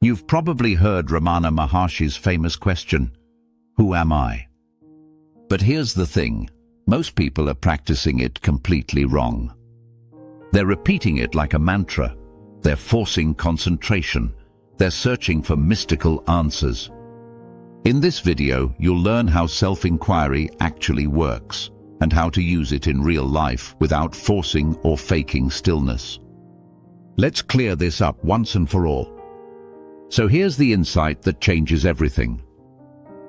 You've probably heard Ramana Maharshi's famous question, "Who am I?" But here's the thing, most people are practicing it completely wrong. They're repeating it like a mantra. They're forcing concentration. They're searching for mystical answers. In this video, you'll learn how self-inquiry actually works and how to use it in real life without forcing or faking stillness. Let's clear this up once and for all. So here's the insight that changes everything.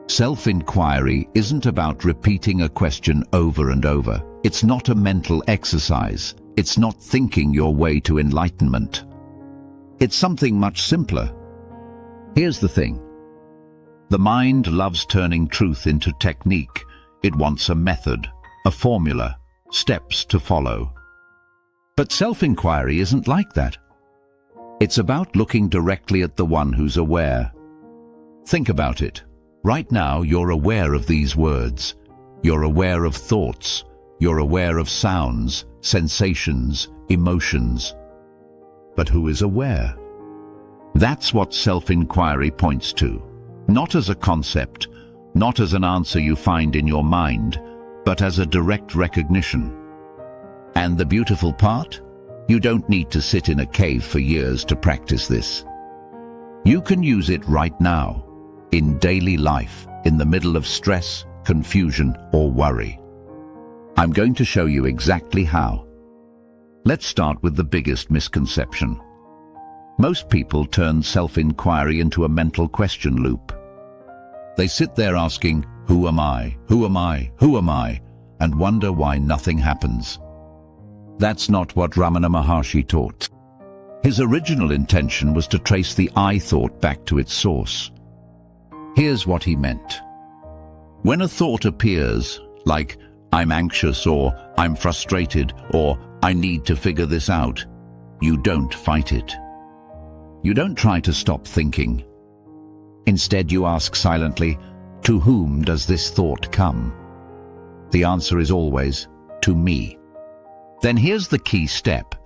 Self-inquiry isn't about repeating a question over and over. It's not a mental exercise. It's not thinking your way to enlightenment. It's something much simpler. Here's the thing. The mind loves turning truth into technique. It wants a method, a formula, steps to follow. But self-inquiry isn't like that. It's about looking directly at the one who's aware. Think about it. Right now, you're aware of these words. You're aware of thoughts. You're aware of sounds, sensations, emotions. But who is aware? That's what self-inquiry points to. Not as a concept, not as an answer you find in your mind, but as a direct recognition. And the beautiful part? You don't need to sit in a cave for years to practice this. You can use it right now, in daily life, in the middle of stress, confusion, or worry. I'm going to show you exactly how. Let's start with the biggest misconception. Most people turn self-inquiry into a mental question loop. They sit there asking, "Who am I? Who am I? Who am I?" and wonder why nothing happens. That's not what Ramana Maharshi taught. His original intention was to trace the I thought back to its source. Here's what he meant. When a thought appears, like, "I'm anxious," or "I'm frustrated," or "I need to figure this out," you don't fight it. You don't try to stop thinking. Instead, you ask silently, "To whom does this thought come?" The answer is always, "To me." Then here's the key step.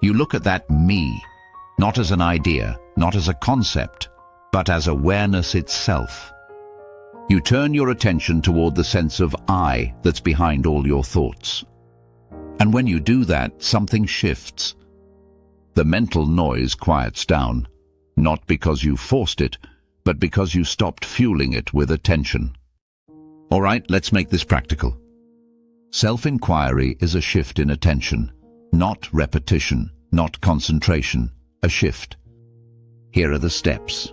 You look at that me, not as an idea, not as a concept, but as awareness itself. You turn your attention toward the sense of I that's behind all your thoughts. And when you do that, something shifts. The mental noise quiets down, not because you forced it, but because you stopped fueling it with attention. All right, let's make this practical. Self-inquiry is a shift in attention, not repetition, not concentration, a shift. Here are the steps.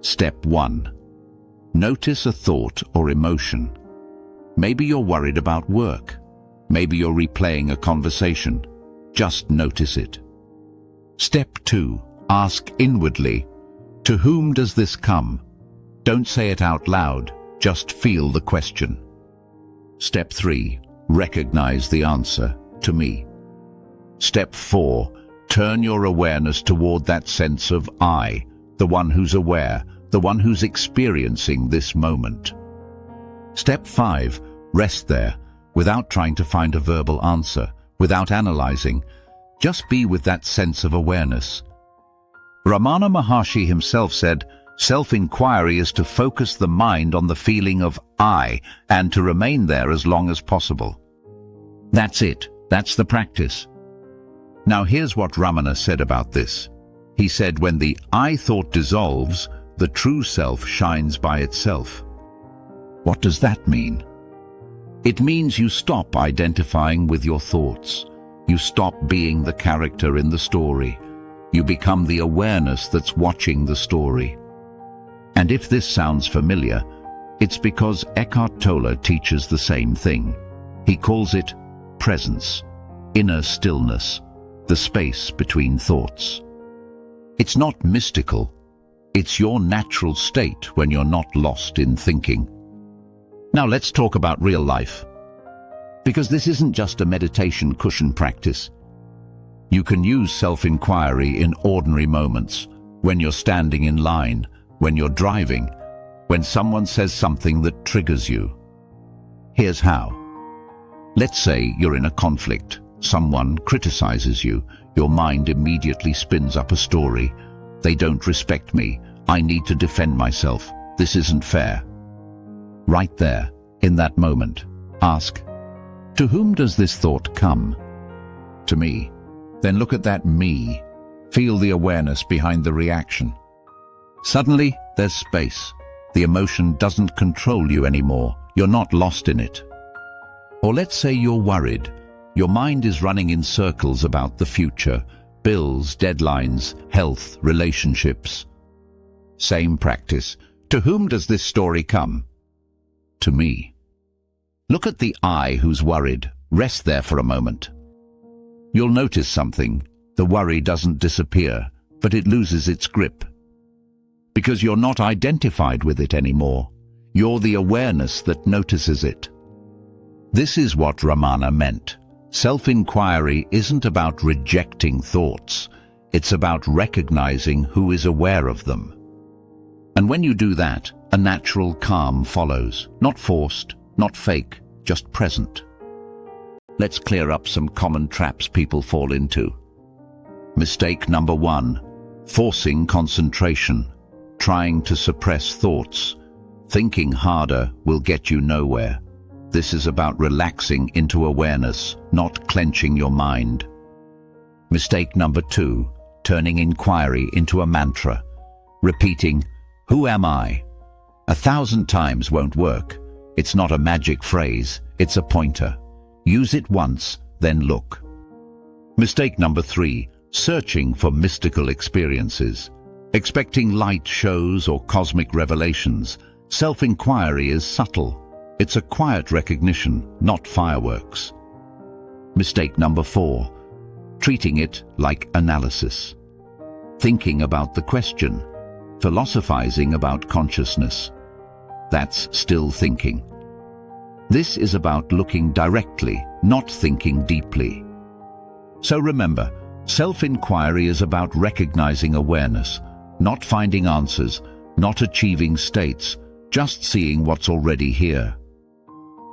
Step 1. Notice a thought or emotion. Maybe you're worried about work. Maybe you're replaying a conversation. Just notice it. Step 2. Ask inwardly, "To whom does this come?" Don't say it out loud, just feel the question. Step 3. Recognize the answer, "To me." Step 4. Turn your awareness toward that sense of I, the one who's aware, the one who's experiencing this moment. Step 5. Rest there, without trying to find a verbal answer, without analyzing. Just be with that sense of awareness. Ramana Maharshi himself said, self-inquiry is to focus the mind on the feeling of I and to remain there as long as possible. That's it. That's the practice. Now here's what Ramana said about this. He said, when the I thought dissolves, the true self shines by itself. What does that mean? It means you stop identifying with your thoughts. You stop being the character in the story. You become the awareness that's watching the story. And if this sounds familiar, it's because Eckhart Tolle teaches the same thing. He calls it presence, inner stillness, the space between thoughts. It's not mystical. It's your natural state when you're not lost in thinking. Now let's talk about real life. Because this isn't just a meditation cushion practice. You can use self-inquiry in ordinary moments, when you're standing in line, when you're driving, when someone says something that triggers you. Here's how. Let's say you're in a conflict. Someone criticizes you. Your mind immediately spins up a story. They don't respect me. I need to defend myself. This isn't fair. Right there, in that moment, ask, to whom does this thought come? To me. Then look at that me. Feel the awareness behind the reaction. Suddenly, there's space. The emotion doesn't control you anymore. You're not lost in it. Or let's say you're worried. Your mind is running in circles about the future, bills, deadlines, health, relationships. Same practice. To whom does this story come? To me. Look at the I who's worried. Rest there for a moment. You'll notice something. The worry doesn't disappear, but it loses its grip. Because you're not identified with it anymore. You're the awareness that notices it. This is what Ramana meant. Self-inquiry isn't about rejecting thoughts. It's about recognizing who is aware of them. And when you do that, a natural calm follows. Not forced, not fake, just present. Let's clear up some common traps people fall into. Mistake number 1. Forcing concentration. Trying to suppress thoughts. Thinking harder will get you nowhere. This is about relaxing into awareness, not clenching your mind. Mistake number 2. Turning inquiry into a mantra. Repeating, "Who am I?" 1,000 times won't work. It's not a magic phrase, it's a pointer. Use it once, then look. Mistake number 3. Searching for mystical experiences. Expecting light shows or cosmic revelations. Self-inquiry is subtle. It's a quiet recognition, not fireworks. Mistake number 4. Treating it like analysis. Thinking about the question. Philosophizing about consciousness. That's still thinking. This is about looking directly, not thinking deeply. So remember, self-inquiry is about recognizing awareness, not finding answers, not achieving states, just seeing what's already here.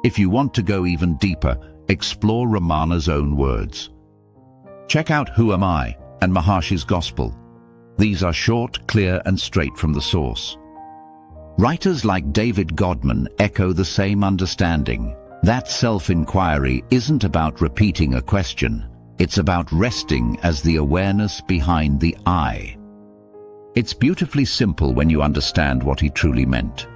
If you want to go even deeper, explore Ramana's own words. Check out Who Am I and Maharshi's Gospel. These are short, clear, and straight from the source. Writers like David Godman echo the same understanding. That self-inquiry isn't about repeating a question. It's about resting as the awareness behind the I. It's beautifully simple when you understand what he truly meant.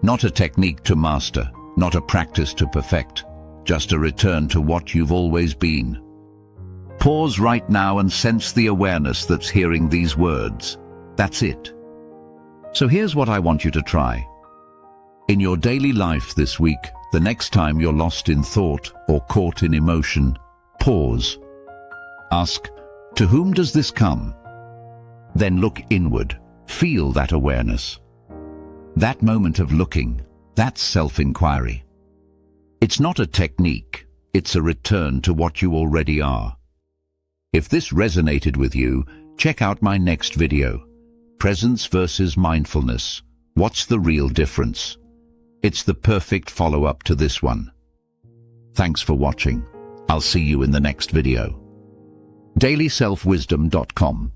Not a technique to master, not a practice to perfect, just a return to what you've always been. Pause right now and sense the awareness that's hearing these words. That's it. So here's what I want you to try. In your daily life this week, the next time you're lost in thought or caught in emotion, pause. Ask, to whom does this come? Then look inward. Feel that awareness. That moment of looking, that's self-inquiry. It's not a technique, it's a return to what you already are. If this resonated with you, check out my next video, Presence versus Mindfulness. What's the real difference? It's the perfect follow-up to this one. Thanks for watching. I'll see you in the next video. dailyselfwisdom.com